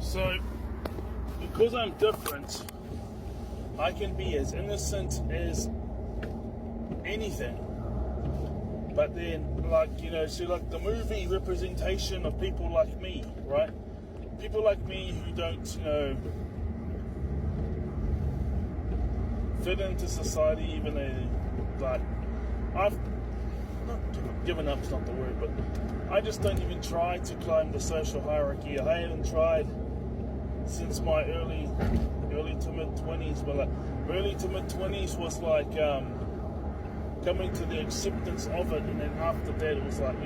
So, because I'm different, I can be as innocent as anything. But then, so the movie representation of people like me, right? People like me who don't, fit into society, even though, I've not given up's not the word, but I just don't even try to climb the social hierarchy. I haven't tried since my early to mid 20s. But early to mid 20s was coming to the acceptance of it, and then after that it was and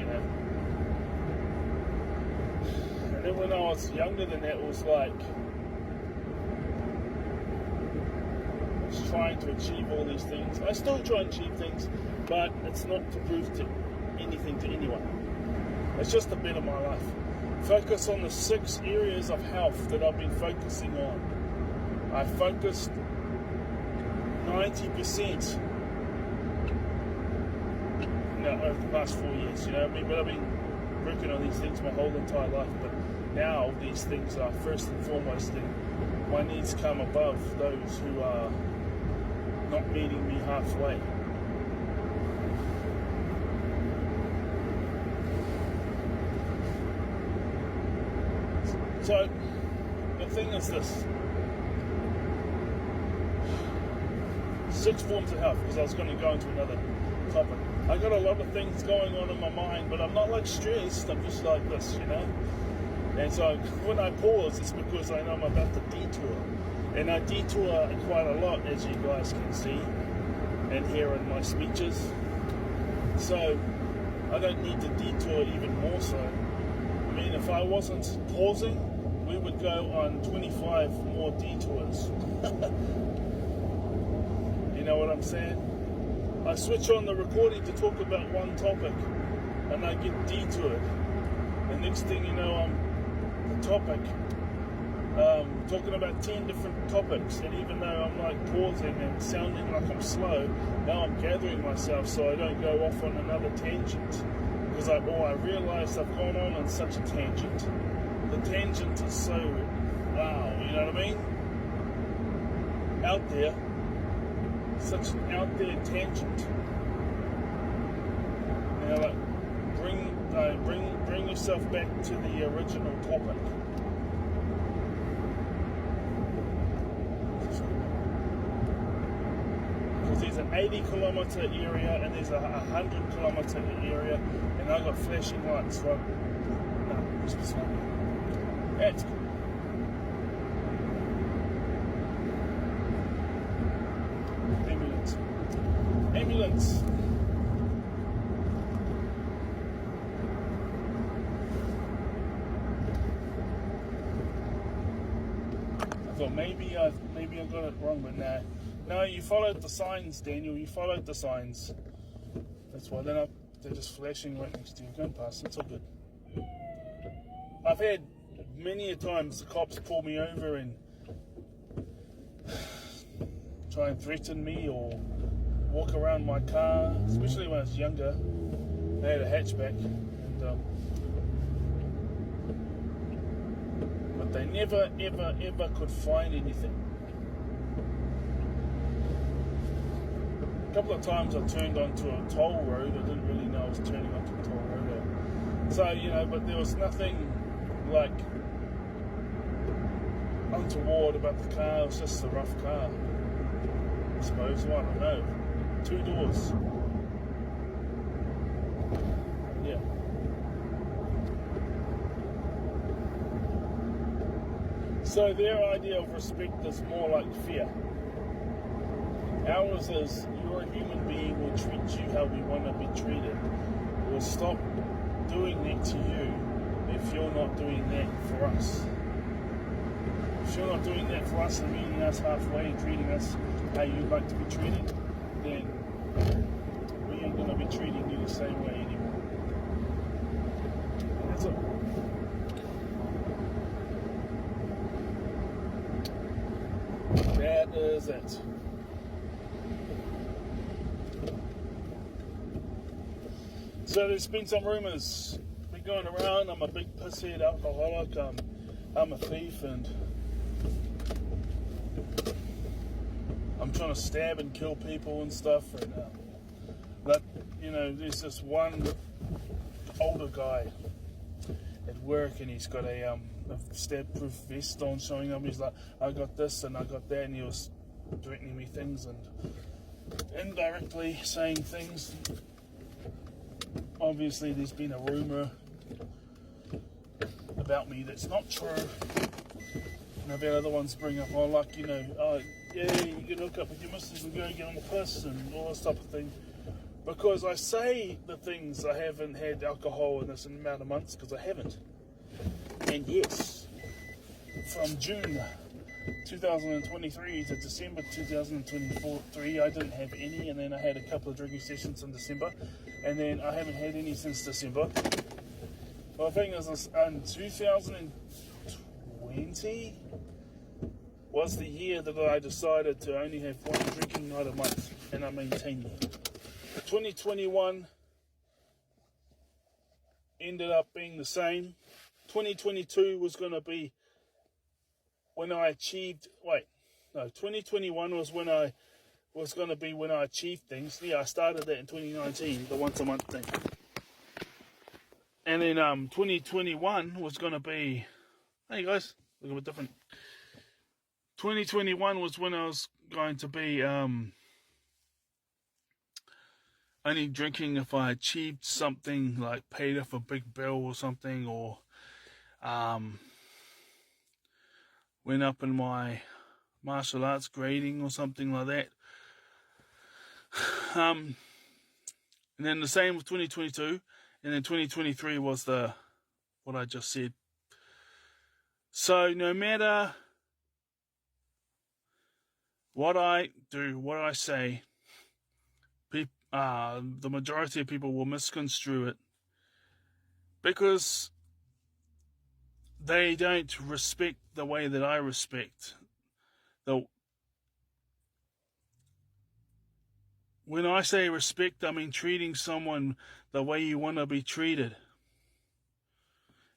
then when I was younger than that, it was just trying to achieve all these things. I still try and achieve things, but it's not to prove to anything to anyone. It's just to better my life. Focus on the 6 areas of health that I've been focusing on. I focused 90% over the past 4 years, but I've been working on these things my whole entire life. But now these things are first and foremost, and my needs come above those who are not meeting me halfway. So the thing is this: 6 forms of health, because I was going to go into another topic. I got a lot of things going on in my mind, but I'm not stressed. I'm just like this, And so when I pause, it's because I know I'm about to detour, and I detour quite a lot, as you guys can see and hear in my speeches. So I don't need to detour even more so. I mean, if I wasn't pausing, we would go on 25 more detours. You know what I'm saying? I switch on the recording to talk about one topic, and I get detoured. The next thing you know, I'm the topic, talking about 10 different topics, and even though I'm pausing and sounding like I'm slow, now I'm gathering myself so I don't go off on another tangent, because I realised I've gone on such a tangent. The tangent is so, wow, you know what I mean? Out there. Such an out there tangent. Bring yourself back to the original topic. Because there's an 80-kilometer area and there's a 100-kilometer area, and I got flashing lights, right? No, it's beside me. That's cool. Ambulance. I thought maybe I got it wrong, but no, you followed the signs, Daniel. You followed the signs. That's why they're just flashing right next to you. Go past. It's all good. I've had many a times the cops pull me over and try and threaten me or walk around my car, especially when I was younger. They had a hatchback, and but they never, ever could find anything. A couple of times I turned onto a toll road. I didn't really know I was turning onto a toll road. So, but there was nothing untoward about the car. It was just a rough car, I suppose. I don't know. 2 doors. Yeah. So their idea of respect is more like fear. Ours is, you're a human being, we'll treat you how we want to be treated. We'll stop doing that to you if you're not doing that for us. If you're not doing that for us and meeting us halfway and treating us how you'd like to be treated, then we ain't going to be treating you the same way anymore. And that's it. That is it. So there's been some rumours been going around. I'm a big pisshead alcoholic. I'm a thief and I'm trying to stab and kill people and stuff. And but there's this one older guy at work, and he's got a stab-proof vest on, showing up. He's like, I got this and I got that, and he was threatening me things and indirectly saying things. Obviously, there's been a rumor about me that's not true. And I've had other ones bring up, yeah, you can hook up with your missus and go and get on the piss and all this type of thing. Because I say the things, I haven't had alcohol in this amount of months, because I haven't. And yes, from June 2023 to December 2023, I didn't have any, and then I had a couple of drinking sessions in December, and then I haven't had any since December. Well, the thing is, in 2020 was the year that I decided to only have one drinking night a month, and I maintained it. 2021 ended up being the same. 2022 was going to be when I achieved. 2021 was when I was going to be when I achieved things. Yeah, I started that in 2019, the once a month thing. And then 2021 was going to be. Hey guys, look a bit different. 2021 was when I was going to be only drinking if I achieved something, like paid off a big bill or something, or went up in my martial arts grading or something like that. And then the same with 2022, and then 2023 was what I just said. So no matter what I do, what I say, the majority of people will misconstrue it because they don't respect the way that I respect. When I say respect, I mean treating someone the way you want to be treated.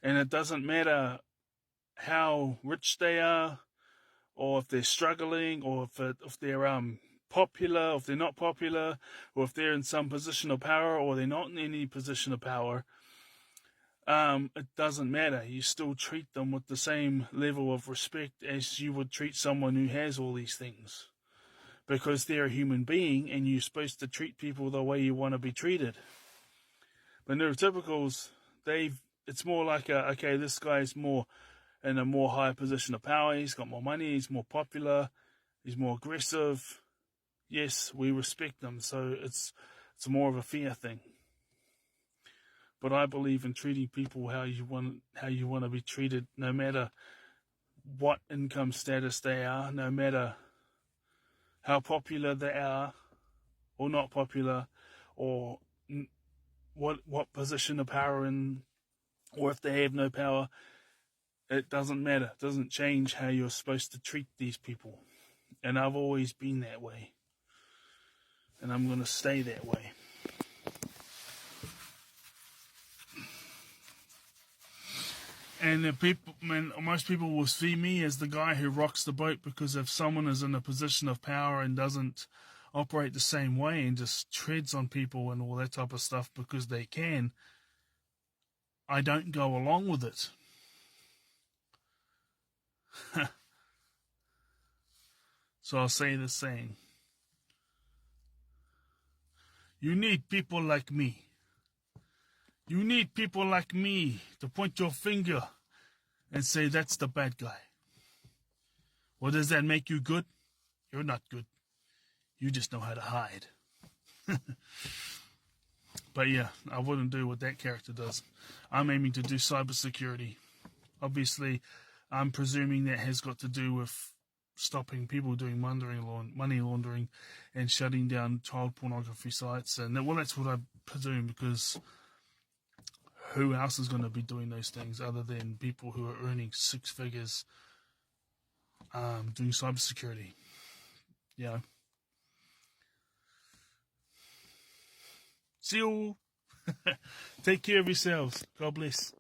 And it doesn't matter how rich they are, or if they're struggling, or if they're popular, or if they're not popular, or if they're in some position of power, or they're not in any position of power. It doesn't matter. You still treat them with the same level of respect as you would treat someone who has all these things. Because they're a human being, and you're supposed to treat people the way you want to be treated. But neurotypicals, it's more like this guy's more in a more higher position of power. He's got more money. He's more popular. He's more aggressive. Yes, we respect them. So it's more of a fear thing. But I believe in treating people how you want to be treated, no matter what income status they are, no matter how popular they are or not popular, or what position of power in, or if they have no power. It doesn't matter. It doesn't change how you're supposed to treat these people. And I've always been that way. And I'm going to stay that way. And most people will see me as the guy who rocks the boat, because if someone is in a position of power and doesn't operate the same way and just treads on people and all that type of stuff because they can, I don't go along with it. So I'll say this saying: you need people like me. You need people like me to point your finger and say, that's the bad guy. Well, does that make you good? You're not good. You just know how to hide. But yeah, I wouldn't do what that character does. I'm aiming to do cybersecurity. Obviously, I'm presuming that has got to do with stopping people doing money laundering and shutting down child pornography sites. And well, that's what I presume, because who else is going to be doing those things other than people who are earning six figures doing cybersecurity? See you. Take care of yourselves. God bless.